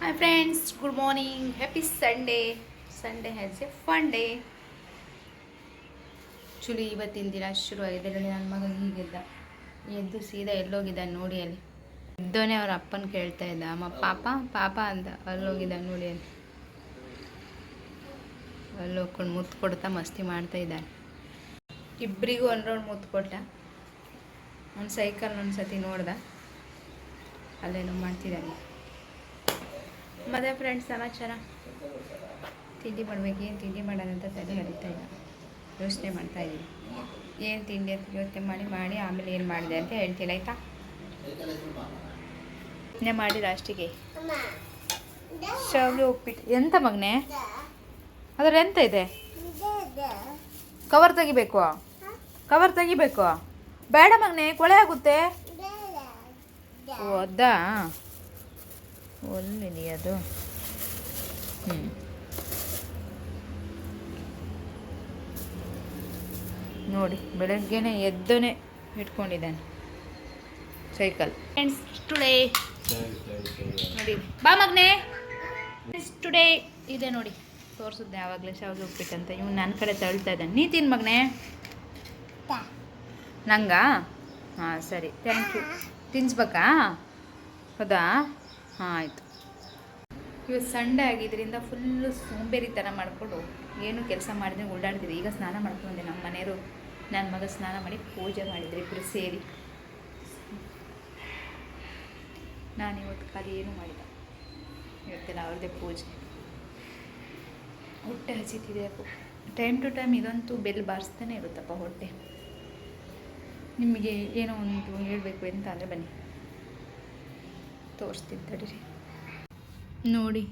Hi friends, good morning. Happy Sunday. Sunday has a fun day. Actually ಇವತ್ತಿನ ದಿನ ಶುರುವಾಗಿದೆ. ನನ್ನ ಮಗ ಹೀಗಿದ್ದ, ಎದ್ದು ಸೀದಾ ಎಲ್ಲೋಗಿದ್ದಾನೆ ನೋಡಿ ಅಲ್ಲಿ. ಎದ್ದೋನೆ ಅವ್ರ ಅಪ್ಪನ ಕೇಳ್ತಾ ಇದ್ದ, ಅಮ್ಮ ಪಾಪ ಪಾಪ ಅಂತ. ಅಲ್ಲೋಗಿದ್ದಾನೆ ನೋಡಿ ಅಲ್ಲಿ. ಅಲ್ಲಿ ಹೋಗ್ಕೊಂಡು ಮುತ್ತು ಕೊಡ್ತಾ ಮಸ್ತಿ ಮಾಡ್ತಾ ಇದ್ದಾನೆ. ಇಬ್ಬರಿಗೂ ಒಂದು ರೌಂಡ್ ಮುತ್ತು ಕೊಟ್ಟ. ಒಂದು ಸೈಕಲ್ ಒಂದು ಸತಿ ನೋಡ್ದ, ಅಲ್ಲೇನೋ ಮಾಡ್ತಿದ್ದಾನೆ. ಮತ್ತೆ ಫ್ರೆಂಡ್ಸ್ ಸಮಾಚಾರ, ತಿಂಡಿ ಮಾಡ್ಬೇಕು, ಏನು ತಿಂಡಿ ಮಾಡೋದಂತ ತಲೆ ಹರಿತಾ ಇಲ್ಲ. ಯೋಚನೆ ಮಾಡ್ತಾಯಿದ್ದೀನಿ ಏನು ತಿಂಡಿ ಅಂತ ಯೋಚನೆ ಮಾಡಿ ಆಮೇಲೆ ಏನು ಮಾಡಿದೆ ಅಂತ ಹೇಳ್ತೀನಿ, ಆಯಿತಾ? ಯೋಚನೆ ಮಾಡಿ ಲಾಸ್ಟಿಗೆ ಶಾವಿಗೆ ಉಪ್ಪಿಟ್ಟು. ಎಂತ ಮಗನೆ ಅದ್ರ ಎಂತ ಇದೆ? ಕವರ್ ತೆಗಿಬೇಕು, ಕವರ್ ತೆಗಿಬೇಕು. ಬೇಡ ಮಗನೆ, ಕೊಳೆ ಆಗುತ್ತೆ. ಓ ಅದಾ, ಒಳ್ಳೆದಿ ಅದು. ನೋಡಿ ಬೆಳಗ್ಗೆನೆ ಎದ್ದನೆ ಇಟ್ಕೊಂಡಿದ್ದಾನೆ ಸೈಕಲ್. ಫ್ರೆಂಡ್ಸ್ ಟುಡೇ ನೋಡಿ, ಬಾ ಮಗನೆ. ಟುಡೇ ಇದೆ ನೋಡಿ, ತೋರಿಸಿದ್ದೆ ಆವಾಗಲೇ ಶಾವಿಗೆ ಉಪ್ಪಿಟ್ಟಂತ. ಇವ್ನು ನನ್ನ ಕಡೆ ತಳ್ತಾ ಇದ್ದಾನೆ. ನೀ ತಿನ್ನು ಮಗನೆ. ನಂಗ ಹಾಂ ಸರಿ, ಥ್ಯಾಂಕ್ ಯು. ತಿನ್ಸ್ಬೇಕಾ? ಹೌದಾ, ಹಾಂ ಆಯಿತು. ಇವತ್ತು ಸಂಡೇ ಆಗಿದ್ದರಿಂದ ಫುಲ್ಲು ಸೋಂಬೇರಿತನ ಮಾಡಿಕೊಂಡು ಏನು ಕೆಲಸ ಮಾಡಿದ್ರೆ ಓಡಾಡ್ತೀವಿ. ಈಗ ಸ್ನಾನ ಮಾಡ್ಕೊಂಡೆ. ನಮ್ಮ ಮನೆಯವರು ನನ್ನ ಮಗ ಸ್ನಾನ ಮಾಡಿ ಪೂಜೆ ಮಾಡಿದ್ರು ಇಬ್ಬರು ಸೇರಿ. ನಾನು ಇವತ್ತು ಖಾಲಿ ಏನೂ ಮಾಡಿಲ್ಲ. ಇವತ್ತೆಲ್ಲ ಅವ್ರದ್ದೇ ಪೂಜೆ. ಹೊಟ್ಟೆ ಹಸಿತಿದೆ ಯಾಕೋ. ಟೈಮ್ ಟು ಟೈಮ್ ಇದಂತೂ ಬೆಲ್ ಬಾರಿಸ್ತಾನೆ ಇರುತ್ತಪ್ಪ ಹೊಟ್ಟೆ. ನಿಮಗೆ ಏನೋ ಒಂದು ಹೇಳಬೇಕು ಅಂತ ಅಂದರೆ ಬನ್ನಿ ತೋರಿಸ್ತೀನಿ ತಡೀರಿ. ನೋಡಿ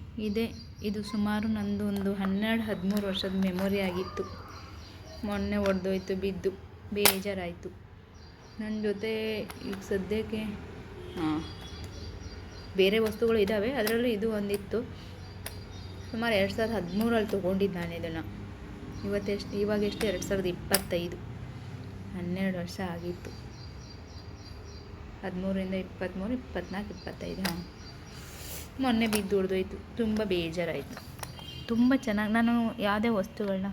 ಇದು ಸುಮಾರು ನಂದು ಒಂದು 12-13 ವರ್ಷದ ಮೆಮೊರಿ ಆಗಿತ್ತು. ಮೊನ್ನೆ ಒಡೆದೋಯ್ತು, ಬಿದ್ದು ಬೇಜಾರಾಯಿತು. ನನ್ನ ಜೊತೆ ಈಗ ಸದ್ಯಕ್ಕೆ ಬೇರೆ ವಸ್ತುಗಳು ಇದ್ದಾವೆ, ಅದರಲ್ಲೂ ಇದು ಒಂದಿತ್ತು. ಸುಮಾರು 2013 ತೊಗೊಂಡಿದ್ದು ನಾನು ಇದನ್ನು. ಇವಾಗ ಎಷ್ಟು 2025, 12 ವರ್ಷ ಆಗಿತ್ತು. 13ರಿಂದ 23, 24, 25. ಹಾಂ, ಮೊನ್ನೆ ಬಿದ್ದು ಹೊಡೆದೋಯ್ತು. ತುಂಬ ಬೇಜಾರಾಯಿತು. ತುಂಬ ಚೆನ್ನಾಗಿ ನಾನು ಯಾವುದೇ ವಸ್ತುಗಳನ್ನ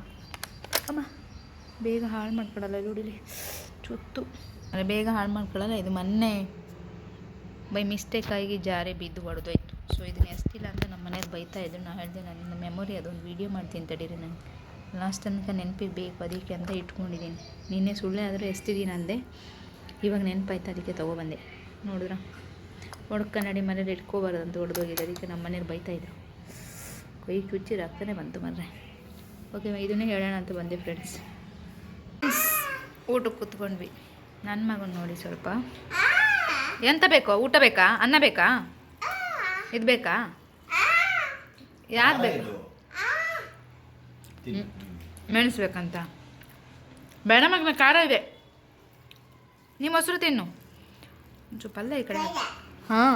ಬೇಗ ಹಾಳು ಮಾಡ್ಕೊಳ್ಳಲ್ಲ. ರೂಢಿಲಿ ಚುತ್ತು ಅಲ್ಲ, ಬೇಗ ಹಾಳು ಮಾಡ್ಕೊಳ್ಳಲ್ಲ. ಇದು ಮೊನ್ನೆ ಬೈ ಮಿಸ್ಟೇಕಾಗಿ ಜಾರಿ ಬಿದ್ದು ಹೊಡೆದೋಯ್ತು. ಸೊ ಇದನ್ನ ಎಸ್ತಿಲ್ಲ ಅಂತ ನಮ್ಮ ಮನೆಯವ್ರು ಬೈತಾ ಇದ್ರು. ನಾನು ಹೇಳಿದೆ ನನ್ನ ಮೆಮೊರಿ ಅದೊಂದು ವೀಡಿಯೋ ಮಾಡ್ತೀನಿ ತಡೀರಿ, ನನಗೆ ಲಾಸ್ಟ್ ತನಕ ನೆನಪಿಗೆ ಬೇಕು ಅದಕ್ಕೆ ಅಂತ ಇಟ್ಕೊಂಡಿದ್ದೀನಿ. ನಿನ್ನೆ ಸುಳ್ಳೆ ಆದರೂ ಎಸ್ತಿದ್ದೀನಿ ಅಂದೆ, ಇವಾಗ ನೆನಪಾಯ್ತು ಅದಕ್ಕೆ ತೊಗೊಬಂದೆ. ನೋಡಿದ್ರ ಕನ್ನಡಿ ಮನೇಲಿ ಇಟ್ಕೋಬಾರ್ದು ಅಂತ ಹೊಡೆದೋಗಿದೆ. ಅದಕ್ಕೆ ನಮ್ಮ ಮನೇಲಿ ಬೈತಾಯಿದ್ರು. ಕೈ ಚುಚ್ಚಿ ರಕ್ತನೇ ಬಂತು ಮರ್ರೆ. ಓಕೆ, ಇದನ್ನೇ ಹೇಳೋಣ ಅಂತ ಬಂದೆ ಫ್ರೆಂಡ್ಸ್. ಊಟಕ್ಕೆ ಕೂತ್ಕೊಂಡ್ವಿ. ನನ್ನ ಮಗನ ನೋಡಿ ಸ್ವಲ್ಪ. ಎಂತ ಬೇಕೋ? ಊಟ ಬೇಕಾ? ಅನ್ನ ಬೇಕಾ? ಇದು ಬೇಕಾ? ಯಾರು ಬೇಕು? ಮೆಣಸ್ಬೇಕಂತ? ಬೇಡ ಮಗನ, ಖಾರ ಇದೆ. ನೀವು ಮೊಸರು ತಿನ್ನು. ಸ್ವಲ್ಪ ಅಲ್ಲ ಈ ಕಡೆ. ಹಾಂ,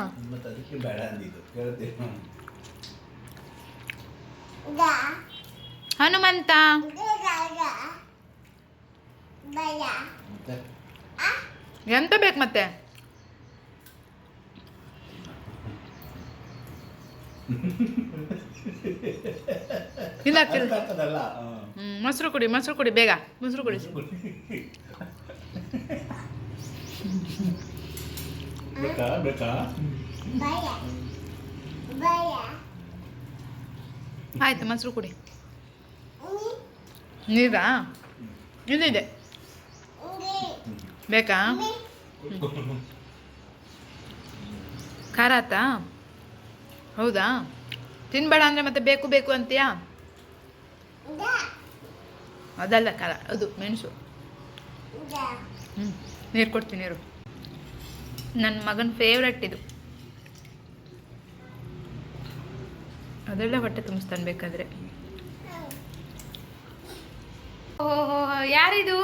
ಹನುಮಂತ ಎಂತ ಬೇಕು ಮತ್ತೆ? ಇಲ್ಲ ಮೊಸರು ಕುಡಿ, ಮೊಸರು ಕುಡಿ, ಬೇಗ ಮೊಸರು ಕುಡಿ. ಆಯ್ತು, ಮೊಸರು ಕುಡಿ. ನೀರಾ? ಇಲ್ಲಿದೆ, ಬೇಕಾ? ಖಾರ ಆತಾ? ಹೌದಾ? ತಿನ್ಬೇಡ ಅಂದರೆ ಮತ್ತೆ ಬೇಕು ಬೇಕು ಅಂತೀಯಾ? ಅದಲ್ಲ ಖಾರ, ಅದು ಮೆಣಸು. ನೀರು ಕೊಡ್ತೀನಿ ನೀರು. ನನ್ನ ಮಗನ ಫೇವ್ರೆಟ್ ಇದು. ಅದೆಲ್ಲ ಹೊಟ್ಟೆ ತುಂಬಿಸ್ತಾನೆ ಬೇಕಾದರೆ. ಓಹೋ, ಯಾರಿದು?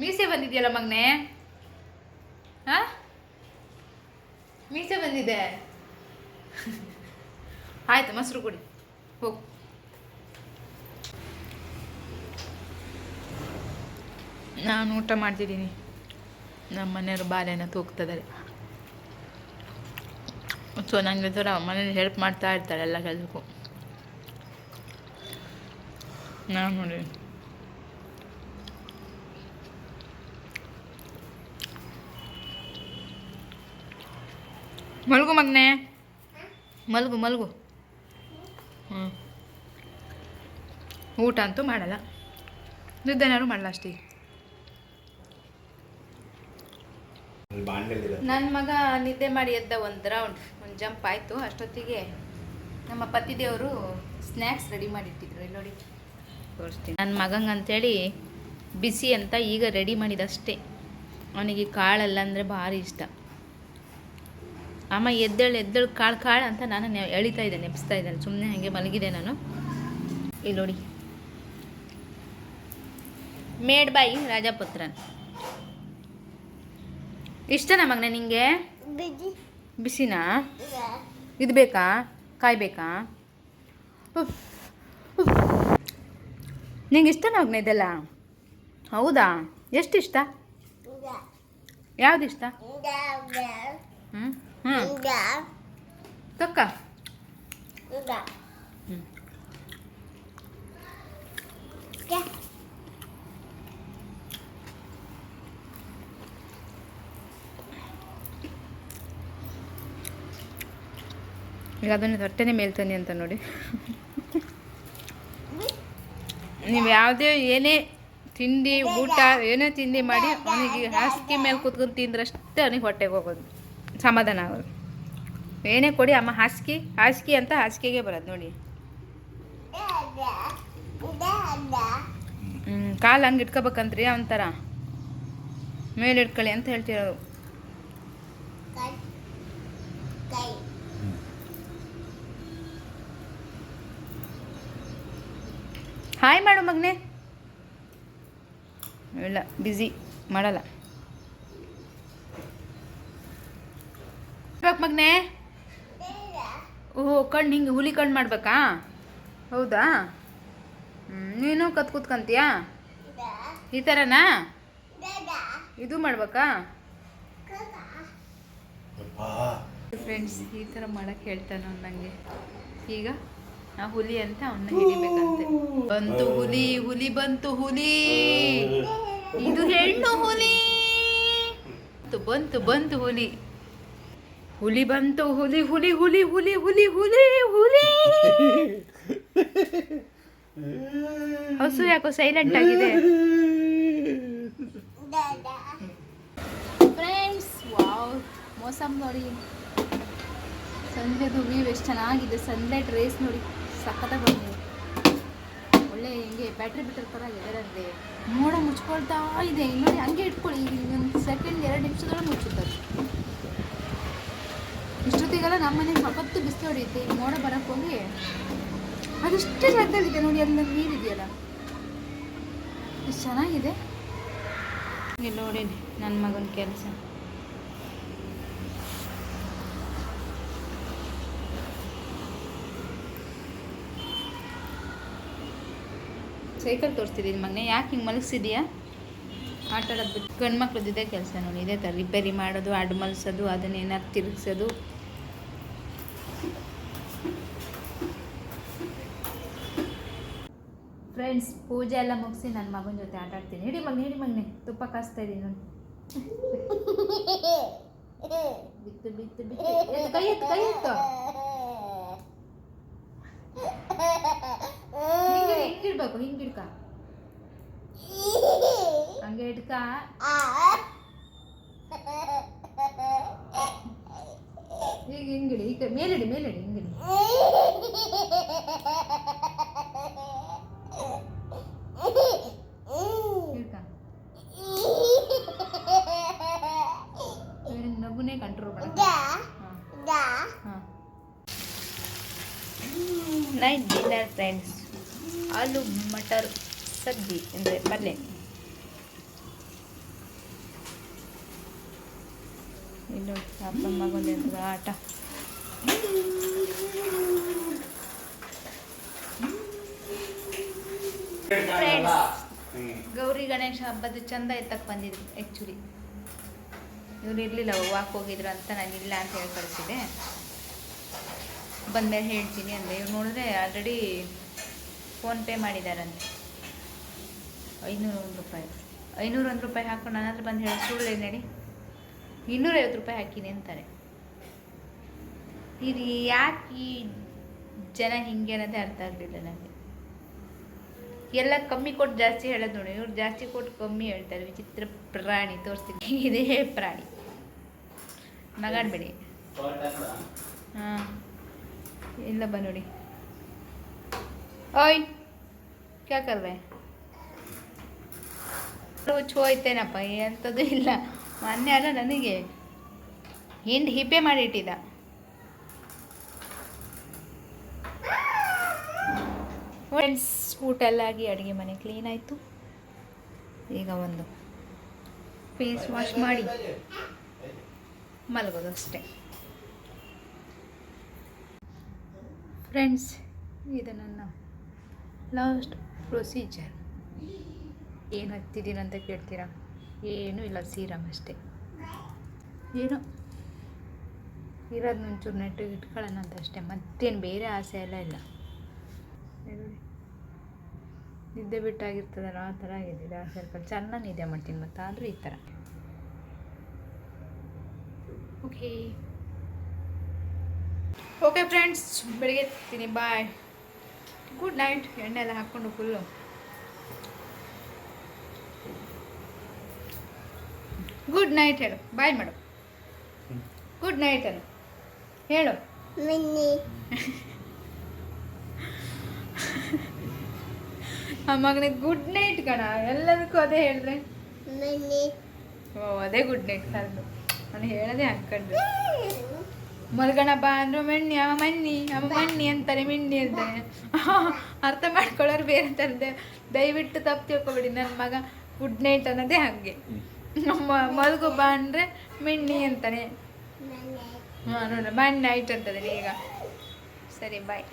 ಮೀಸೆ ಬಂದಿದೆಯಲ್ಲ ಮಗನೇ. ಹಾಂ, ಮೀಸೆ ಬಂದಿದೆ. ಆಯ್ತು, ಮೊಸರು ಕುಡಿ, ಹೋಗು. ನಾನು ಊಟ ಮಾಡ್ತಿದ್ದೀನಿ. ನಮ್ಮ ಮನೆಯವರು ಬಾಳೆನ ತೂಗ್ತಿದ್ದಾರೆ. ಸೊ ನನಗೆ ಥರ ಮನೇಲಿ ಹೆಲ್ಪ್ ಮಾಡ್ತಾ ಇರ್ತಾಳೆ ಎಲ್ಲ ಕೆಲಸಕ್ಕೂ. ನಾನು ನೋಡಿ ಮಲ್ಗು ಮಗನೇ, ಮಲ್ಗು ಮಲ್ಗು. ಹ್ಞೂ ಊಟ ಅಂತೂ ಮಾಡಲ್ಲ, ನಿದ್ದೆನಾದ್ರು ಮಾಡಲ್ಲ ಅಷ್ಟೇ. ನನ್ನ ಮಗ ನಿದ್ದೆ ಮಾಡಿ ಎದ್ದ ಒಂದು ಜಂಪ್ ಆಯಿತು. ಅಷ್ಟೊತ್ತಿಗೆ ನಮ್ಮ ಪತಿದೇವರು ಸ್ನ್ಯಾಕ್ಸ್ ರೆಡಿ ಮಾಡಿಟ್ಟಿದ್ರು. ಇಲ್ಲಿ ನೋಡಿ ತೋರಿಸ್ತೀನಿ. ನನ್ನ ಮಗಂಗೆ ಅಂಥೇಳಿ ಬಿಸಿ ಅಂತ ಈಗ ರೆಡಿ ಮಾಡಿದಷ್ಟೇ. ಅವನಿಗೆ ಕಾಳೆಲ್ಲ ಅಂದರೆ ಭಾರಿ ಇಷ್ಟ. ಅಮ್ಮ ಎದ್ದೇಳು ಕಾಳು ಅಂತ ನಾನು ಎಳಿತಾ ಇದ್ದೆ, ನೆಪ್ಸ್ತಾ ಇದ್ದೇನೆ. ಸುಮ್ಮನೆ ಹಾಗೆ ಮಲಗಿದೆ ನಾನು. ಇಲ್ಲಿ ನೋಡಿ, ಮೇಡ್ ಬಾಯಿ ರಾಜಪುತ್ರನ್. ಇಷ್ಟನಾ ಮಗನೇ ನಿಂಗೆ? ಬಿಸಿನಾ? ಇದು ಬೇಕಾ? ಕಾಯ್ಬೇಕಾ? ನಿಂಗೆ ಇಷ್ಟನಾ ಮಗನೇ ಇದೆಲ್ಲ? ಹೌದಾ? ಎಷ್ಟು ಇಷ್ಟ? ಯಾವ್ದು ಇಷ್ಟ? ತಕ್ಕ ಈಗ ಅದನ್ನು ಹೊಟ್ಟೆನೇ ಮೇಲ್ತಾನೆ ಅಂತ ನೋಡಿ. ನೀವು ಯಾವುದೇ ಏನೇ ತಿಂಡಿ ಊಟ ಏನೇ ತಿಂಡಿ ಮಾಡಿ ಅವನಿಗೆ ಹಾಸಿಗೆ ಮೇಲೆ ಕೂತ್ಕೊಂಡು ತಿಂದ್ರಷ್ಟೇ ಅವನಿಗೆ ಹೊಟ್ಟೆಗೆ ಹೋಗೋದು, ಸಮಾಧಾನ ಆಗೋದು. ಏನೇ ಕೊಡಿ ಅಮ್ಮ ಹಾಸಿಗೆ ಅಂತ ಹಾಸಿಗೆಗೆ ಬರೋದು ನೋಡಿ. ಕಾಲು ಹಂಗೆ ಇಟ್ಕೋಬೇಕಂತ್ರಿ ಅವನ ಮೇಲೆ ಇಟ್ಕೊಳ್ಳಿ ಅಂತ ಹೇಳ್ತಿರೋದು. ಹಾಯ್ ಮಾಡು ಮಗನೇ. ಇಲ್ಲ ಬ್ಯುಸಿ ಮಾಡಲ್ಲ. ಮಗನೇ ಓಹೋ ಕಣ್ಣು ಹಿಂಗೆ ಹುಲಿ ಕಣ್ಣು ಮಾಡ್ಬೇಕಾ? ಹೌದಾ? ನೀನು ಕೂತ್ಕೊಂತೀಯಾ ಈ ಥರನಾ? ಇದು ಮಾಡ್ಬೇಕಾ? ಫ್ರೆಂಡ್ಸ್ ಈ ಥರ ಮಾಡೋಕ್ಕೆ ಹೇಳ್ತಾನೆ ಅವ್ನು ನನಗೆ. ಈಗ ನಾ ಹುಲಿ ಅಂತ ಅವನ್ನ ಹಿಡಿಬೇಕಂತೆ. ಬಂತು ಹುಲಿ, ಹುಲಿ ಬಂತು ಹುಲಿ, ಇದು ಹೆಣ್ಣು ಹುಲಿ. ಬಂತು ಹುಲಿ, ಹುಲಿ ಬಂತು ಹುಲಿ ಹುಲಿ ಹುಲಿ ಹುಲಿ ಹುಲಿ ಹುಲಿ ಹುಲಿ. ಹಸು ಯಾಕೋ ಸೈಲೆಂಟ್ ಆಗಿದೆ. ಫ್ರೆಂಡ್ಸ್ ವಾವ್, ಮೋಸಮ್ ನೋಡಿ. ಸಂಜೆದು ವ್ಯೂ ಎಷ್ಟು ಚೆನ್ನಾಗಿದೆ. ಸನ್ಲೈಟ್ ರೇಸ್ ನೋಡಿ ಸಖತ್ತಾಗಿ ಬಂದಿದೆ. ಒಳ್ಳೆ ಹಿಂಗೆ ಬ್ಯಾಟ್ರಿ ಬಿಟ್ಟರ್ ಥರ ಎದರಲ್ಲಿ ಮೋಡ ಮುಚ್ಕೊಳ್ತಾ ಇದೆ. ನೋಡಿ ಹಂಗೆ ಇಟ್ಕೊಳ್ಳಿ, ಒಂದು ಸೆಕೆಂಡ್ 2 ನಿಮಿಷದೊಳಗೆ ಮುಚ್ಚುತ್ತದೆ. ಇಷ್ಟೊತ್ತಿಗೆಲ್ಲ ನಮ್ಮ ಮನೆಗೆ ಸಖತ್ತು ಬಿಸಿಲು ಹೊಡೆಯುತ್ತೆ. ಈಗ ಮೋಡ ಬರೋಕ್ಕೆ ಹೋಗಿ ಅದಷ್ಟೇ ಜಾಗದಲ್ಲಿದೆ ನೋಡಿ, ಅಲ್ಲಿ ನೀರಿದೆಯಲ್ಲ ಎಷ್ಟು ಚೆನ್ನಾಗಿದೆ. ಇಲ್ಲಿ ನೋಡಿ ನನ್ನ ಮಗನ ಕೆಲಸ. ಸೈಕಲ್ ತೋರಿಸ್ತಿದ್ದೀನಿ ಮಗನೇ, ಯಾಕೆ ಹಿಂಗೆ ಮಲಗಿಸಿದೀಯಾ? ಆಟ ಆಡೋದು ಬಿಟ್ಟು. ಗಂಡು ಮಕ್ಳದ್ದು ಇದೇ ಕೆಲಸ ನೋಡಿ, ಇದೇ ಥರ ರಿಪೇರಿ ಮಾಡೋದು, ಅಡ್ಡು ಮಲ್ಸೋದು, ಅದನ್ನೇನಾದ್ರು ತಿರುಗಿಸೋದು. ಫ್ರೆಂಡ್ಸ್ ಪೂಜೆ ಎಲ್ಲ ಮುಗಿಸಿ ನನ್ನ ಮಗನ ಜೊತೆ ಆಟ ಆಡ್ತೀನಿ. ಹಿಡಿ ಮಗನೇ ತುಪ್ಪ ಕಾಸ್ತಾ ಇದ್ದೀನಿ ನೋಡಿ. ಬಿತ್ತು ಕೈ ಎತ್ತು. ಹಿಂಗಿಡ್ಬೇಕು, ಹಿಂಗಿಡ್ಕ, ಹಂಗೆ ಇಡ್ಕ. ಈಗ ಹಿಂಗಿಡಿ, ಈಗ ಮೇಲಿಡಿ ಹಿಂಗಿಡಿ. ನಗುನೇ ಕಂಟ್ರೋಲ್ ಮಾಡ. Night dinner friends, aloo matar ಸಬ್ಜಿ ಅಂದರೆ ಪಲ್ಯ. ಇಲ್ಲಿ ಅಪ್ಪ ಮಗನ ಆಟ. ಗೌರಿ ಗಣೇಶ ಹಬ್ಬದ ಚಂದ ಎತ್ತಕ್ಕೆ ಬಂದಿದ್ರು. ಆ್ಯಕ್ಚುಲಿ ಇವ್ರು ಇರಲಿಲ್ಲ, ವಾಕ್ ಹೋಗಿದ್ರು ಅಂತ ನಾನು ಇಲ್ಲ ಅಂತ ಹೇಳಿ ಕಳಿಸಿದೆ. ಬಂದಮೇಲೆ ಹೇಳ್ತೀನಿ ಅಂದರೆ ಇವ್ರು ನೋಡಿದ್ರೆ ಆಲ್ರೆಡಿ ಫೋನ್ಪೇ ಮಾಡಿದಾರಂತೆ 501 ರೂಪಾಯಿ. 501 ರೂಪಾಯಿ ಹಾಕೊಂಡು ನನ್ನ ಹತ್ರ ಬಂದು ಹೇಳಿ ಸುಳ್ಳು ನಡಿ 250 ರೂಪಾಯಿ ಹಾಕಿನಿ ಅಂತಾರೆ. ಇದು ಯಾಕೆ ಈ ಜನ ಹಿಂಗೆ ಅನ್ನೋದೇ ಅರ್ಥ ಆಗಲಿಲ್ಲ ನನಗೆ. ಎಲ್ಲ ಕಮ್ಮಿ ಕೊಟ್ಟು ಜಾಸ್ತಿ ಹೇಳೋದು ನೋಡಿ, ಇವ್ರು ಜಾಸ್ತಿ ಕೊಟ್ಟು ಕಮ್ಮಿ ಹೇಳ್ತಾರೆ. ವಿಚಿತ್ರ ಪ್ರಾಣಿ ತೋರಿಸ್ತೀನಿ, ಇದೇ ಪ್ರಾಣಿ ಮಗಾಡ್ಬೇಡಿ. ಹಾಂ ಇಲ್ಲ ಬಾ ನೋಡಿ. ಓಯ್ ಕ್ಯಾ ಕರ್ವೆ ಹೋಯ್ತೇನಪ್ಪ, ಎಂಥದ್ದು ಇಲ್ಲ. ಮೊನ್ನೆ ಅಲ್ಲ ನನಗೆ ಹಿಂಡು ಹಿಪ್ಪೆ ಮಾಡಿಟ್ಟಿದ್ದ. ಫ್ರೆಂಡ್ಸ್, ಊಟ ಎಲ್ಲ ಆಗಿ ಅಡುಗೆ ಮನೆ ಕ್ಲೀನ್ ಆಯಿತು. ಈಗ ಒಂದು ಫೇಸ್ ವಾಶ್ ಮಾಡಿ ಮಲಗೋದು ಅಷ್ಟೇ. ಫ್ರೆಂಡ್ಸ್, ಇದು ನನ್ನ ಲಾಸ್ಟ್ ಪ್ರೊಸೀಜರ್. ಏನು ಹತ್ತಿದ್ದೀರಂತ ಕೇಳ್ತೀರಾ? ಏನೂ ಇಲ್ಲ, ಸೀರಮ್ ಅಷ್ಟೇ. ಏನೋ ಇರೋದು ಒಂಚೂರು ನೆಟ್ಟಿಗೆ ಇಟ್ಕೊಳ್ಳೋಣ ಅಂತ ಅಷ್ಟೇ, ಮತ್ತೇನು ಬೇರೆ ಆಸೆ ಎಲ್ಲ ಇಲ್ಲ. ನಿದ್ದೆ ಬಿಟ್ಟಾಗಿರ್ತದಲ್ಲ ಆ ಥರ ಆಗಿದೆ. ಡಾರ್ಕ್ ಸರ್ಕಲ್ ಚೆನ್ನಾಗಿ ನಿದ್ದೆ ಮಾಡ್ತೀನಿ, ಮತ್ತು ಆದರೂ ಈ ಥರ. ಓಕೆ ಫ್ರೆಂಡ್ಸ್, ಬೆಳಿಗ್ಗೆ ಎತ್ತೀನಿ. ಬಾಯ್, ಗುಡ್ ನೈಟ್. ಎಣ್ಣೆ ಎಲ್ಲ ಹಾಕ್ಕೊಂಡು ಫುಲ್ಲು ಗುಡ್ ನೈಟ್ ಹೇಳು. ಬಾಯ್ ಮಾಡು. ಗುಡ್ ನೈಟ್ ಅನ್ನು ಹೇಳು. ಆ ಮಗನಿಗೆ ಗುಡ್ ನೈಟ್ ಕಣ, ಎಲ್ಲದಕ್ಕೂ ಅದೇ ಹೇಳಿದ್ರೆ ಓ ಅದೇ ಗುಡ್ ನೈಟ್ ಕರೆದು ನಾನು ಹೇಳೋದೇ ಹಾಕ್ಕೊಂಡ್ರೆ. ಮಲ್ಗಣಪ್ಪ ಅಂದ್ರು ಮೆಣ್ಣಿ, ಅವ ಮಣ್ಣಿ ಅಂತಾರೆ, ಮಿಣ್ಣಿ ಅಂತಾನೆ. ಅರ್ಥ ಮಾಡ್ಕೊಳ್ಳೋರು ಬೇರೆ ಥರದ್ದೆ. ದಯವಿಟ್ಟು ತಪ್ಪು ತಿಳ್ಕೊಬೇಡಿ. ನನ್ನ ಮಗ ಗುಡ್ ನೈಟ್ ಅನ್ನೋದೇ ಹಾಗೆ. ಮಲ್ಗು ಬಾ ಅಂದರೆ ಮಿಣ್ಣಿ ಅಂತಾನೆ. ಹಾಂ ನೋಡ್ರಿ, ಮಣ್ಣಿ ನೈಟ್ ಅಂತದೆ ಈಗ. ಸರಿ, ಬಾಯ್.